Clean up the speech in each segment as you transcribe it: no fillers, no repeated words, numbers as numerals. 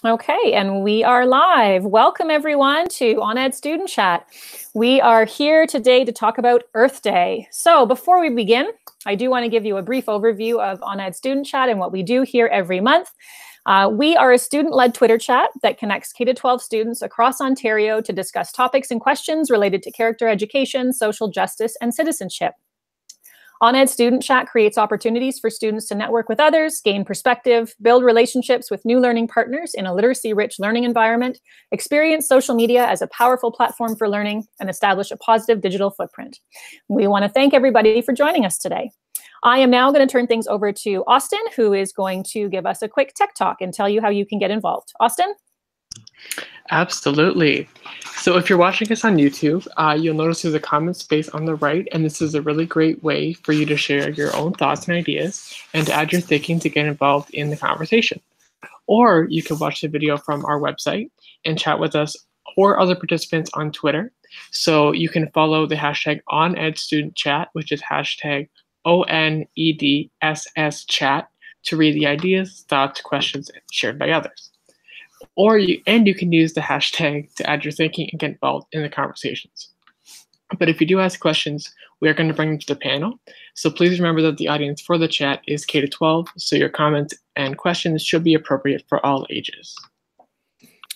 Okay, and we are live. Welcome everyone to OnEd Student Chat. We are here today to talk about Earth Day. So before we begin, I do want to give you a brief overview of OnEd Student Chat and what we do here every month. We are a student-led Twitter chat that connects K-12 students across Ontario to discuss topics and questions related to character education, social justice, and citizenship. OnEd Student Chat creates opportunities for students to network with others, gain perspective, build relationships with new learning partners in a literacy-rich learning environment, experience social media as a powerful platform for learning, and establish a positive digital footprint. We want to thank everybody for joining us today. I am now going to turn things over to Austin, who is going to give us a quick tech talk and tell you how you can get involved. Austin? Absolutely. So if you're watching us on YouTube, you'll notice there's a comment space on the right, and this is a really great way for you to share your own thoughts and ideas and to add your thinking to get involved in the conversation. Or you can watch the video from our website and chat with us or other participants on Twitter. So you can follow the hashtag OnEdStudentChat, which is hashtag ONEDSS to read the ideas, thoughts, questions shared by others. Or you can use the hashtag to add your thinking and get involved in the conversations. But if you do ask questions, we are going to bring them to the panel. So please remember that the audience for the chat is K-12, so your comments and questions should be appropriate for all ages.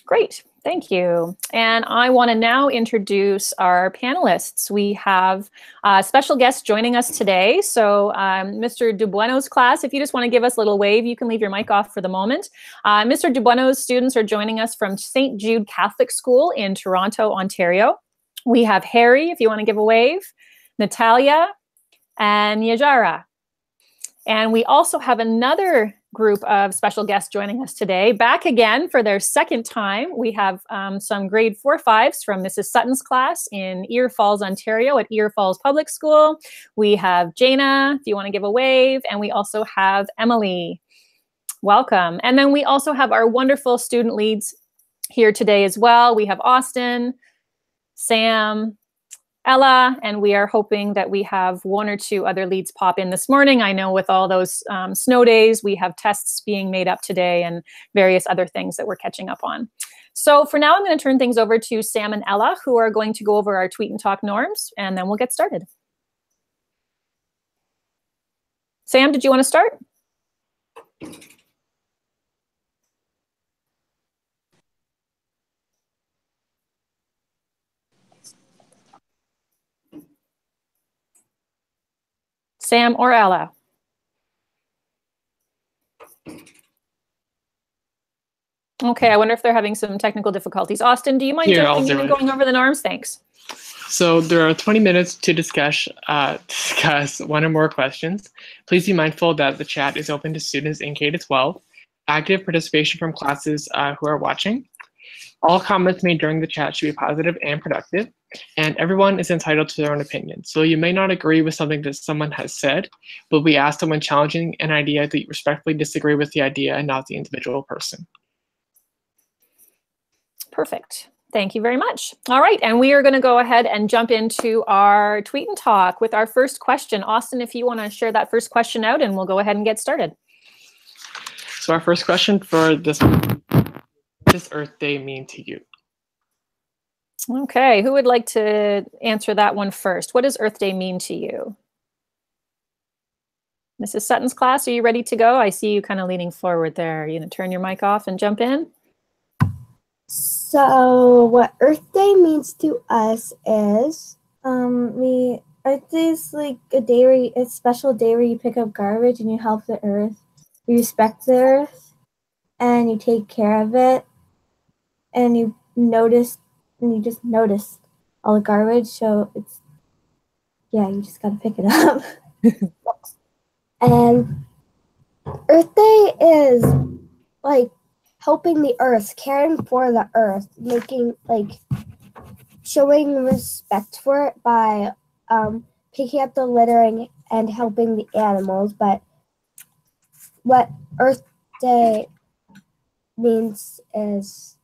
Great, thank you. And I want to now introduce our panelists. We have a special guest joining us today. So Mr. Dubueno's class, if you just want to give us a little wave, you can leave your mic off for the moment. Mr. Dubueno's students are joining us from St. Jude Catholic School in Toronto, Ontario. We have Harry, if you want to give a wave, Natalia, and Yajara. And we also have another group of special guests joining us today. Back again for their second time, we have some grade 4-5s from Mrs. Sutton's class in Ear Falls, Ontario at Ear Falls Public School. We have Jana, if you want to give a wave, and we also have Emily. Welcome. And then we also have our wonderful student leads here today as well. We have Austin, Sam, Ella, and we are hoping that we have one or two other leads pop in this morning. I know with all those snow days, we have tests being made up today and various other things that we're catching up on. So for now, I'm going to turn things over to Sam and Ella, who are going to go over our Tweet and Talk norms, and then we'll get started. Sam, did you want to start? Sam or Ella? Okay, I wonder if they're having some technical difficulties. Austin, do you mind jumping in and going over the norms? Thanks. So there are 20 minutes to discuss one or more questions. Please be mindful that the chat is open to students in K-12. Active participation from classes who are watching. All comments made during the chat should be positive and productive, and everyone is entitled to their own opinion. So you may not agree with something that someone has said, but we ask that when challenging an idea that you respectfully disagree with the idea and not the individual person. Perfect. Thank you very much. All right, and we are going to go ahead and jump into our Tweet and Talk with our first question. Austin, if you want to share that first question out, and we'll go ahead and get started. So our first question for this, what does Earth Day mean to you? Okay, who would like to answer that one first? What does Earth Day mean to you? Mrs. Sutton's class, are you ready to go? I see you kind of leaning forward there. Are you going to turn your mic off and jump in? So what Earth Day means to us is Earth Day is like a special day where you pick up garbage and you help the earth, you respect the earth, and you take care of it, and you just notice all the garbage. So it's, yeah, you just gotta pick it up. And Earth Day is like helping the earth, caring for the earth, showing respect for it by picking up the littering and helping the animals. But what Earth Day means is,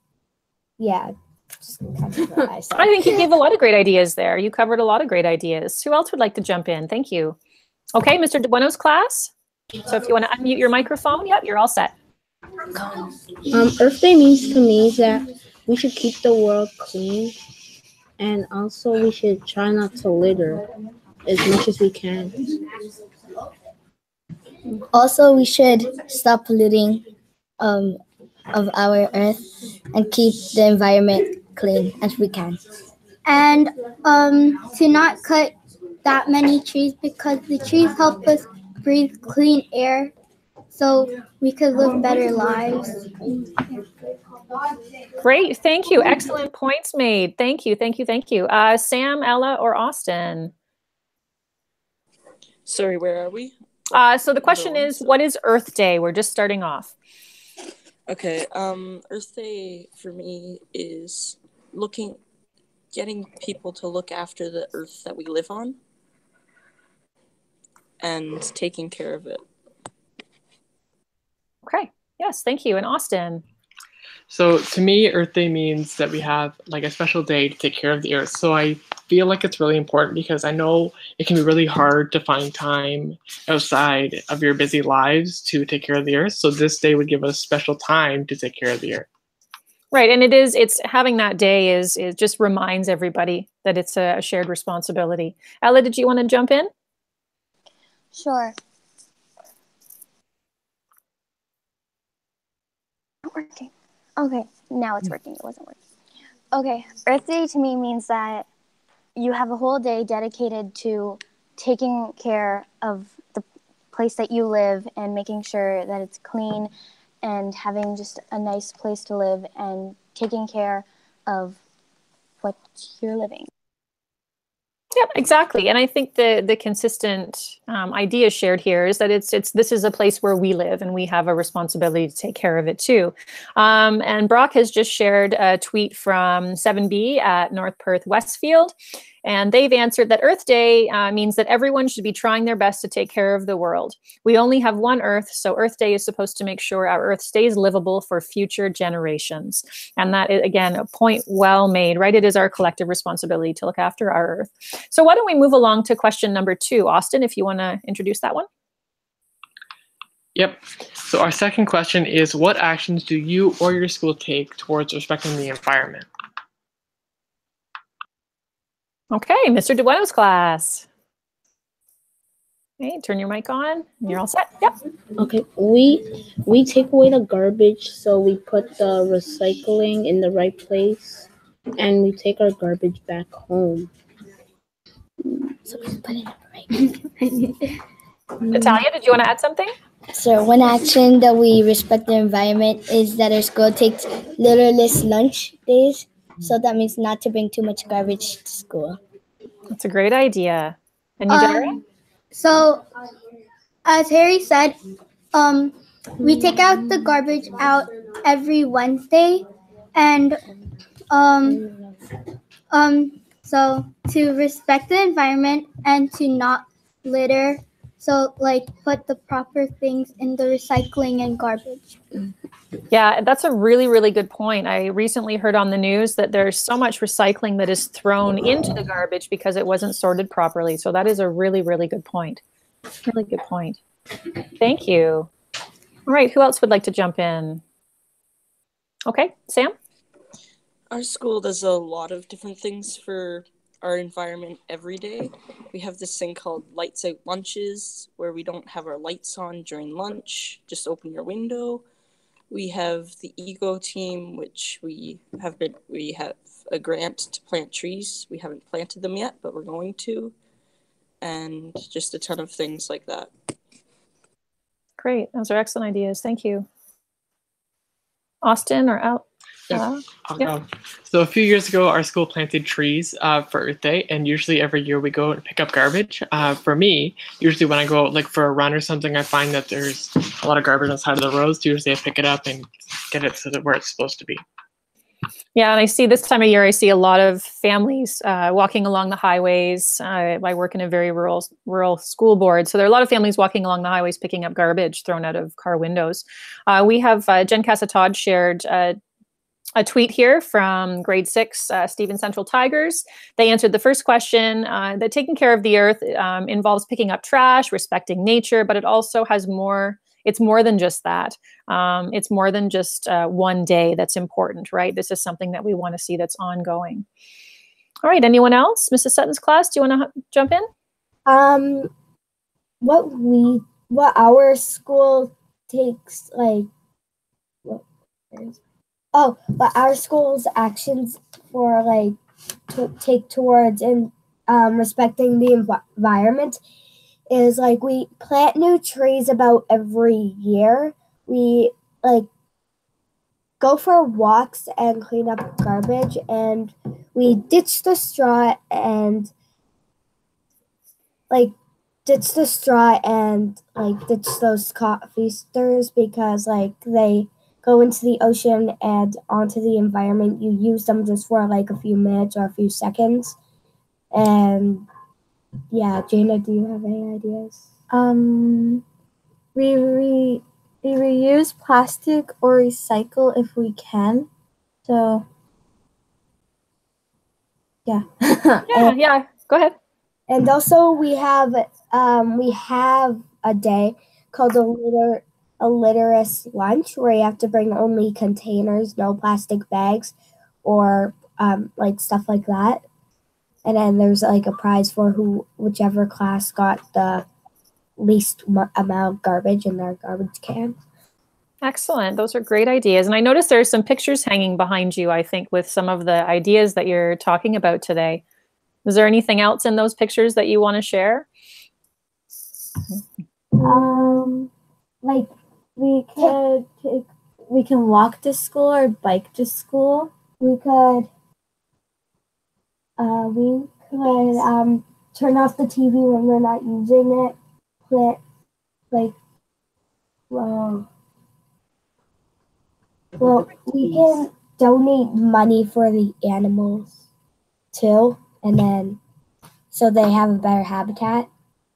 yeah, just kind of what I said. I think you gave a lot of great ideas there. You covered a lot of great ideas. Who else would like to jump in? Thank you. Okay, Mr. Dubueno's class. So if you want to unmute your microphone, yep, you're all set. Earth Day means to me that we should keep the world clean, and also we should try not to litter as much as we can. Also, we should stop polluting of our earth and keep the environment clean as we can. And to not cut that many trees because the trees help us breathe clean air so we could live better lives. Great, thank you. Excellent points made. Thank you, thank you, thank you. Sam, Ella, or Austin? Sorry, where are we? So the question is, what is Earth Day? We're just starting off. Okay, Earth Day for me is getting people to look after the earth that we live on and taking care of it. Okay, yes, thank you. And Austin? So to me, Earth Day means that we have like a special day to take care of the earth. So I feel like it's really important because I know it can be really hard to find time outside of your busy lives to take care of the earth. So this day would give us special time to take care of the earth. Right, and it's having that day is just reminds everybody that it's a shared responsibility. Ella, did you want to jump in? Sure. Not working. Okay, now it's working. It wasn't working. Okay, Earth Day to me means that you have a whole day dedicated to taking care of the place that you live and making sure that it's clean and having just a nice place to live and taking care of what you're living. Yep, exactly. And I think the consistent idea shared here is that this is a place where we live and we have a responsibility to take care of it too. And Brock has just shared a tweet from 7B at North Perth Westfield. And they've answered that Earth Day means that everyone should be trying their best to take care of the world. We only have one Earth, so Earth Day is supposed to make sure our Earth stays livable for future generations. And that is, again, a point well made, right? It is our collective responsibility to look after our Earth. So why don't we move along to question number 2? Austin, if you want to introduce that one. Yep. So our second question is, what actions do you or your school take towards respecting the environment? Okay, Mr. DeBueno's class. Okay, turn your mic on and you're all set. Yep. Okay, we take away the garbage, so we put the recycling in the right place, and we take our garbage back home. So we put it right. Natalia, did you want to add something? So one action that we respect the environment is that our school takes litterless lunch days. So that means not to bring too much garbage to school. That's a great idea. And you, Dara? So, as Harry said, we take out the garbage out every Wednesday, and so to respect the environment and to not litter. So, like, put the proper things in the recycling and garbage. Yeah, that's a really, really good point. I recently heard on the news that there's so much recycling that is thrown into the garbage because it wasn't sorted properly. So that is a really, really good point. Really good point. Thank you. All right, who else would like to jump in? Okay, Sam? Our school does a lot of different things for our environment every day. We have this thing called lights out lunches, where we don't have our lights on during lunch, just open your window. We have the Ego team, which we have a grant to plant trees. We haven't planted them yet, but we're going to. And just a ton of things like that. Great, those are excellent ideas. Thank you. Austin or Al? I'll Yep. go. So a few years ago, our school planted trees for Earth Day, and usually every year we go and pick up garbage. For me, usually when I go out like for a run or something, I find that there's a lot of garbage on the side of the roads. Usually I pick it up and get it to where it's supposed to be. Yeah, and I see this time of year, I see a lot of families walking along the highways. I work in a very rural school board, so there are a lot of families walking along the highways picking up garbage thrown out of car windows. We have Jen Casa-Todd shared a tweet here from grade 6, Stephen Central Tigers. They answered the first question that taking care of the earth involves picking up trash, respecting nature, but it also has more. it's more than just that. It's more than just one day that's important, right? This is something that we want to see that's ongoing. All right, anyone else? Mrs. Sutton's class, do you want to jump in? What our school takes, like, but our school's actions for, like, to take towards and respecting the environment is, like, we plant new trees about every year. We, like, go for walks and clean up garbage, and we ditch the straw and ditch those coffee stirrers because, like, they go into the ocean and onto the environment. You use them just for, like, a few minutes or a few seconds. And yeah, Jana, do you have any ideas? We reuse plastic or recycle if we can. So yeah. Yeah, go ahead. And also we have a day called a litterous lunch, where you have to bring only containers, no plastic bags or like stuff like that. And then there's, like, a prize for whichever class got the least amount of garbage in their garbage can. Excellent. Those are great ideas. And I noticed there are some pictures hanging behind you, I think, with some of the ideas that you're talking about today. Is there anything else in those pictures that you want to share? Like, we can walk to school or bike to school. We could turn off the TV when we're not using it. We can donate money for the animals too, and then so they have a better habitat.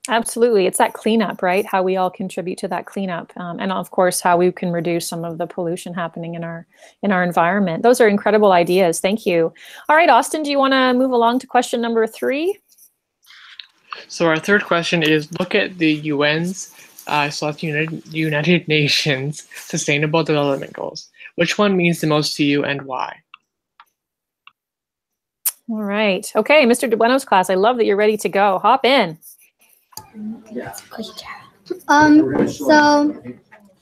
Absolutely. It's that cleanup, right? How we all contribute to that cleanup. And of course, how we can reduce some of the pollution happening in our environment. Those are incredible ideas. Thank you. All right, Austin, do you want to move along to question number 3? So our third question is, look at the UN's United Nations Sustainable Development Goals. Which one means the most to you and why? All right. Okay, Mr. DeBueno's class, I love that you're ready to go. Hop in. So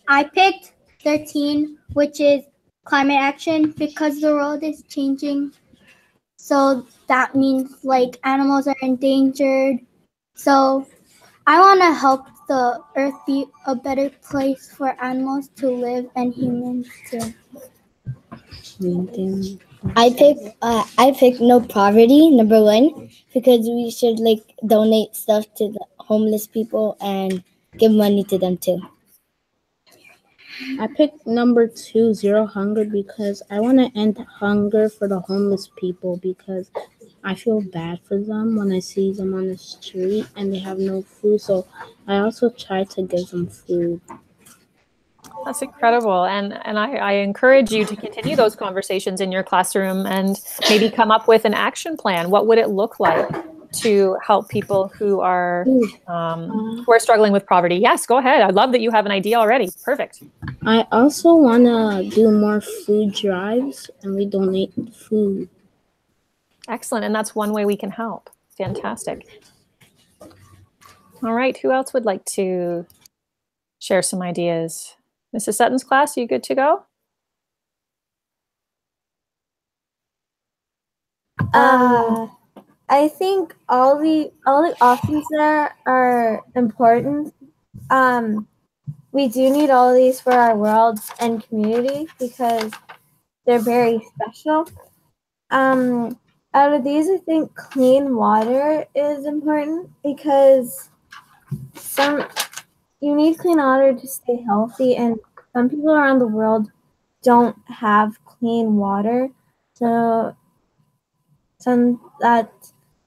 I picked 13, which is climate action, because the world is changing. So that means, like, animals are endangered. So I want to help the earth be a better place for animals to live and humans too. I picked no poverty, number 1, because we should, like, donate stuff to the homeless people and give money to them too. I picked number 2, zero hunger, because I want to end hunger for the homeless people, because I feel bad for them when I see them on the street and they have no food. So I also try to give them food. That's incredible. And I encourage you to continue those conversations in your classroom and maybe come up with an action plan. What would it look like to help people who are struggling with poverty? Yes, go ahead. I love that you have an idea already. Perfect. I also want to do more food drives, and we donate food. Excellent. And that's one way we can help. Fantastic. All right. Who else would like to share some ideas? Mrs. Sutton's class, are you good to go? I think all the options there are important. We do need all these for our world and community because they're very special. Out of these, I think clean water is important because you need clean water to stay healthy, and some people around the world don't have clean water. So that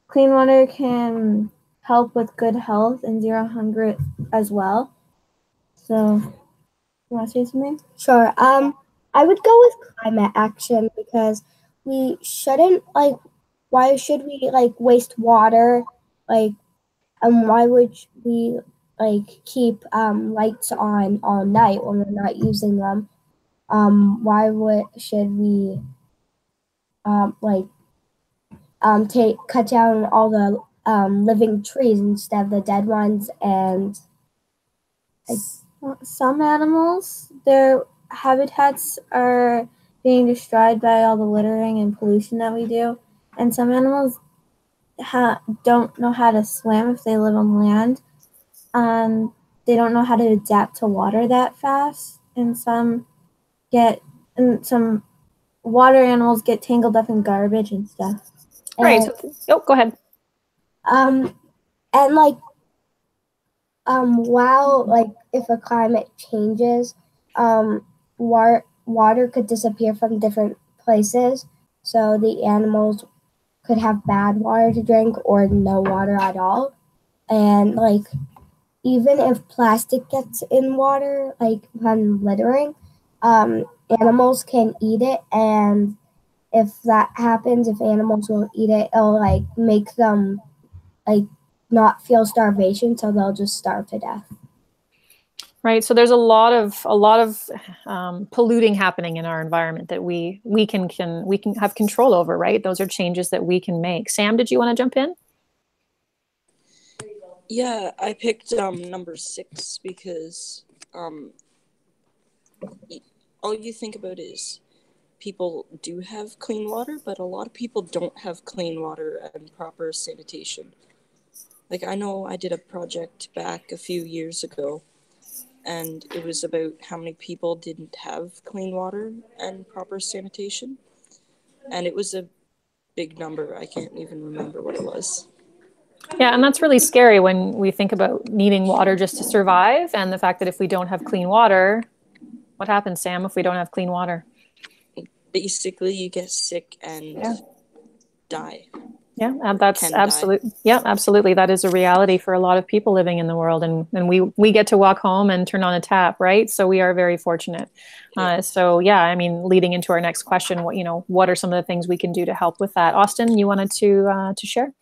clean water can help with good health and zero hunger as well. So, you want to say something? Sure. I would go with climate action because we shouldn't, like, why should we, like, waste water? Like, why would we, like keep lights on all night when we're not using them, why should we cut down all the living trees instead of the dead ones? And some animals, their habitats are being destroyed by all the littering and pollution that we do, and some animals don't know how to swim if they live on land, and they don't know how to adapt to water that fast, and some water animals get tangled up in garbage and stuff. Right. So, go ahead. And while if a climate changes, water could disappear from different places, so the animals could have bad water to drink or no water at all. And even if plastic gets in water, when littering, animals can eat it, and if that happens, if animals will eat it, it'll make them not feel starvation, so they'll just starve to death. Right. So there's a lot of polluting happening in our environment that we can have control over. Right. Those are changes that we can make. Sam, did you want to jump in? Yeah, I picked number 6 because all you think about is people do have clean water, but a lot of people don't have clean water and proper sanitation. I know I did a project back a few years ago, and it was about how many people didn't have clean water and proper sanitation. And it was a big number. I can't even remember what it was. Yeah, and that's really scary when we think about needing water just to survive, and the fact that if we don't have clean water, what happens, Sam, if we don't have clean water? Basically, you get sick and die. Yeah, that's absolutely. Yeah, absolutely. That is a reality for a lot of people living in the world, and we get to walk home and turn on a tap, right? So we are very fortunate. So yeah, I mean, leading into our next question, what are some of the things we can do to help with that? Austin, you wanted to share?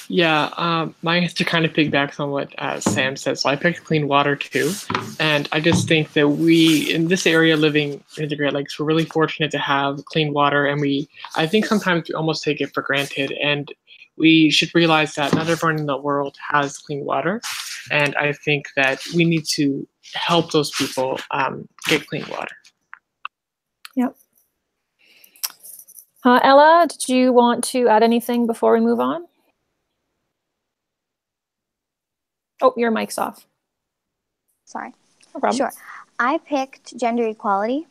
Yeah, mine is to kind of piggyback on what Sam said. So I picked clean water too, and I just think that we in this area living in the Great Lakes, we're really fortunate to have clean water, and I think sometimes we almost take it for granted, and we should realize that not everyone in the world has clean water, and I think that we need to help those people get clean water. Yep. Ella, did you want to add anything before we move on? Oh, your mic's off. Sorry. No problem. Sure. I picked gender equality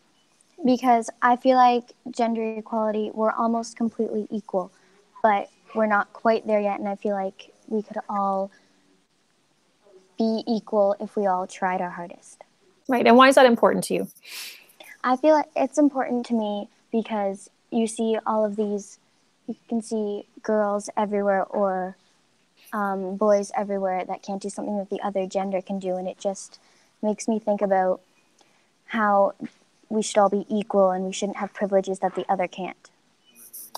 because I feel like gender equality, we're almost completely equal, but we're not quite there yet. And I feel like we could all be equal if we all tried our hardest. Right. And why is that important to you? I feel like it's important to me because you see all of these, you can see girls everywhere or boys everywhere that can't do something that the other gender can do, and it just makes me think about how we should all be equal and we shouldn't have privileges that the other can't.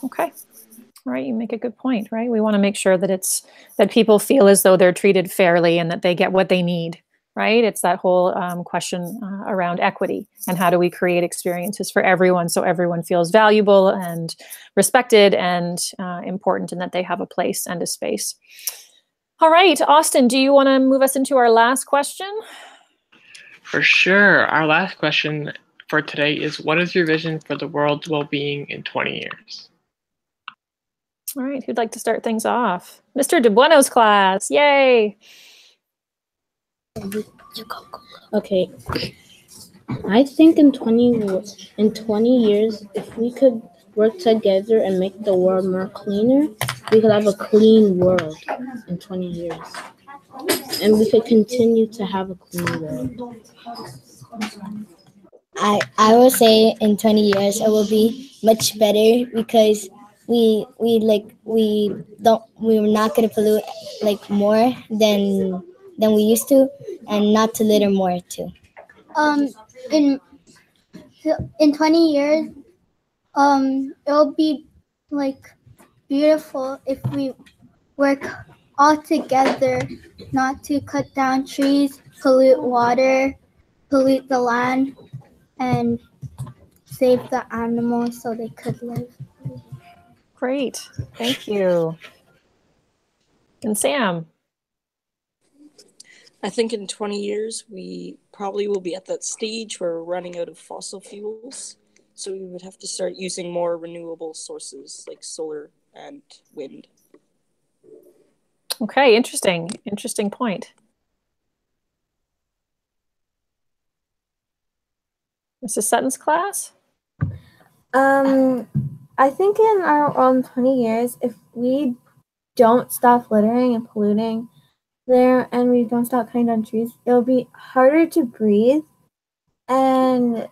Okay. All right, you make a good point, right? We want to make sure that people feel as though they're treated fairly and that they get what they need, right? It's that whole question around equity and how do we create experiences for everyone so everyone feels valuable and respected and important, and that they have a place and a space. All right, Austin, do you want to move us into our last question? For sure. Our last question for today is, what is your vision for the world's well-being in 20 years? All right, who'd like to start things off? Mr. De Bueno's class, yay! Okay. I think in 20 years, if we could work together and make the world more cleaner, we could have a clean world in 20 years. And we could continue to have a clean world. I will say in 20 years it will be much better because we're not gonna pollute more than we used to, and not to litter more too. In 20 years, it'll be beautiful if we work all together not to cut down trees, pollute water, pollute the land, and save the animals so they could live. Great. Thank you. And Sam? I think in 20 years, we probably will be at that stage where we're running out of fossil fuels. So we would have to start using more renewable sources like solar and wind. Okay, interesting. Interesting point. Mrs. Sutton's class? I think in our own 20 years, if we don't stop littering and polluting there and we don't stop cutting down trees, it'll be harder to breathe, and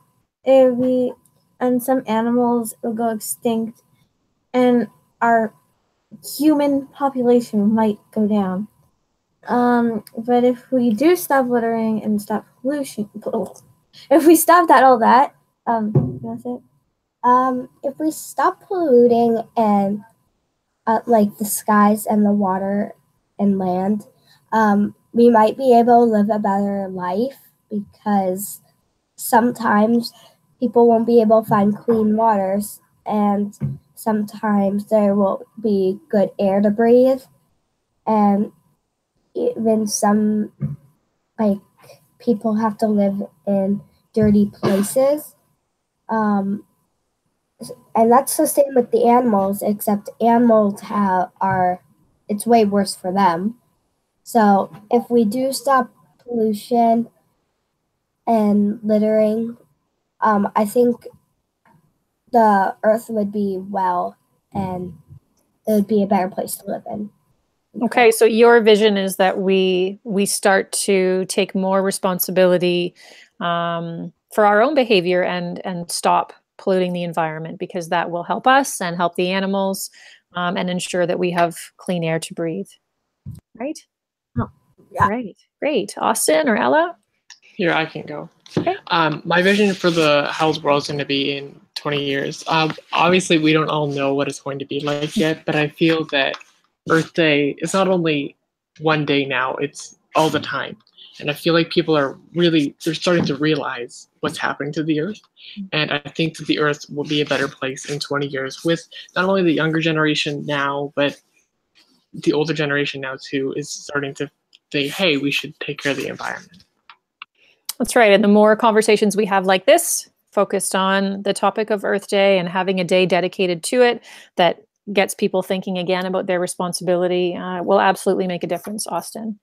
some animals will go extinct, and our human population might go down. But if we do stop littering and stop pollution, if we stop all that, you want to say it? If we stop polluting and like the skies and the water and land, we might be able to live a better life, because sometimes people won't be able to find clean waters, and sometimes there won't be good air to breathe, and even some like people have to live in dirty places. And that's the same with the animals, except animals it's way worse for them. So if we do stop pollution and littering, I think the earth would be well, and it would be a better place to live in. Okay, so your vision is that we start to take more responsibility for our own behavior and stop polluting the environment, because that will help us and help the animals, and ensure that we have clean air to breathe. Right? Oh, yeah. Right. Great. Austin or Ella? Here, I can go. Okay. My vision for how the world's going to be in 20 years. Obviously, we don't all know what it's going to be like yet, but I feel that Earth Day is not only one day now, it's all the time. And I feel like people they're starting to realize what's happening to the Earth. And I think that the Earth will be a better place in 20 years with not only the younger generation now, but the older generation now too is starting to say, hey, we should take care of the environment. That's right. And the more conversations we have like this, focused on the topic of Earth Day and having a day dedicated to it, that gets people thinking again about their responsibility, will absolutely make a difference, Austin.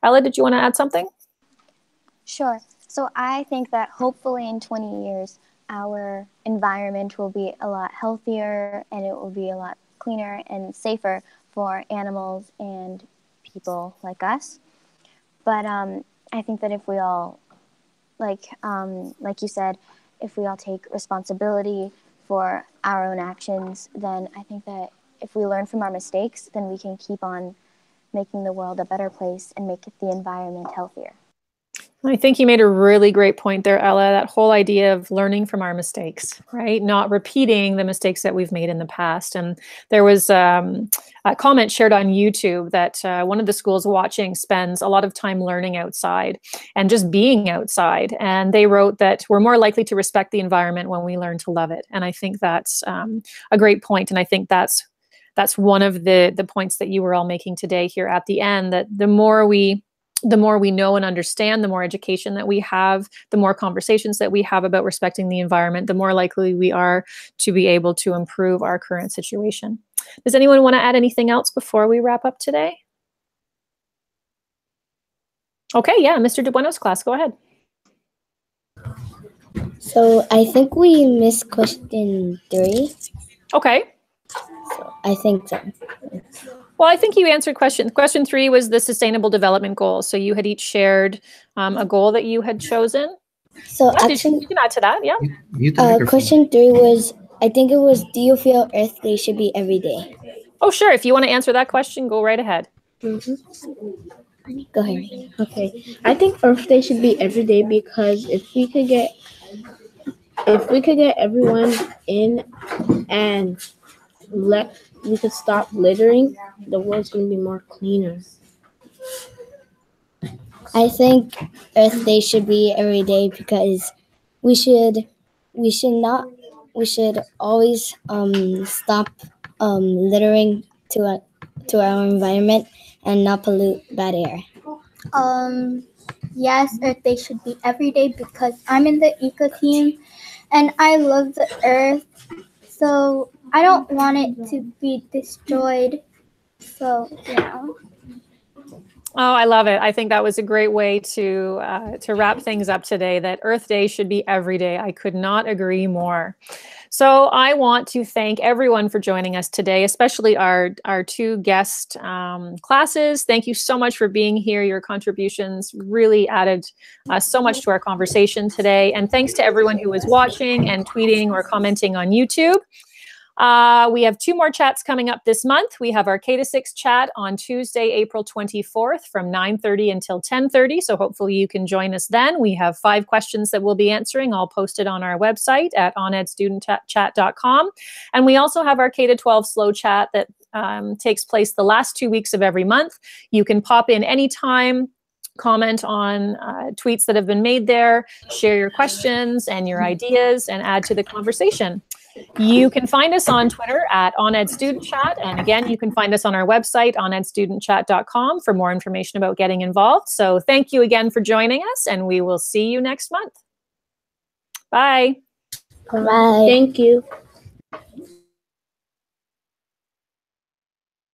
Ella, did you want to add something? Sure. So I think that hopefully in 20 years, our environment will be a lot healthier, and it will be a lot cleaner and safer for animals and people like us. But I think that if we all, like you said, if we all take responsibility for our own actions, then I think that if we learn from our mistakes, then we can keep on making the world a better place and make the environment healthier. I think you made a really great point there, Ella, that whole idea of learning from our mistakes, right? Not repeating the mistakes that we've made in the past. And there was a comment shared on YouTube that one of the schools watching spends a lot of time learning outside and just being outside. And they wrote that we're more likely to respect the environment when we learn to love it. And I think that's a great point. And I think that's one of the points that you were all making today here at the end, that the more we know and understand, the more education that we have, the more conversations that we have about respecting the environment, the more likely we are to be able to improve our current situation. Does anyone want to add anything else before we wrap up today? Okay, yeah, Mr. DeBueno's class, go ahead. So I think we missed question 3. Okay. So I think so. Well, I think you answered question 3 was the Sustainable Development Goals. So you had each shared a goal that you had chosen. So Yeah, actually, you can add to that, yeah. question 3 was, I think it was, do you feel Earth Day should be every day? Oh, sure. If you want to answer that question, go right ahead. Mm-hmm. Go ahead. Okay. I think Earth Day should be every day, because if we could get everyone in and let we could stop littering, the world's gonna be more cleaner. I think Earth Day should be every day because we should always stop littering to our environment and not pollute bad air. Yes, Earth Day should be every day because I'm in the eco team and I love the earth. So I don't want it to be destroyed. So, Oh, I love it. I think that was a great way to wrap things up today, that Earth Day should be every day. I could not agree more. So I want to thank everyone for joining us today, especially our two guest classes. Thank you so much for being here. Your contributions really added so much to our conversation today. And thanks to everyone who was watching and tweeting or commenting on YouTube. We have 2 more chats coming up this month. We have our K-6 chat on Tuesday, April 24th from 9:30 until 10:30. So hopefully you can join us then. We have 5 questions that we'll be answering, all posted on our website at onedstudentchat.com. And we also have our K-12 slow chat that takes place the last 2 weeks of every month. You can pop in anytime, comment on tweets that have been made there, share your questions and your ideas, and add to the conversation. You can find us on Twitter at OnEdStudentChat. And again, you can find us on our website, onedstudentchat.com, for more information about getting involved. So thank you again for joining us, and we will see you next month. Bye. Bye. Thank you.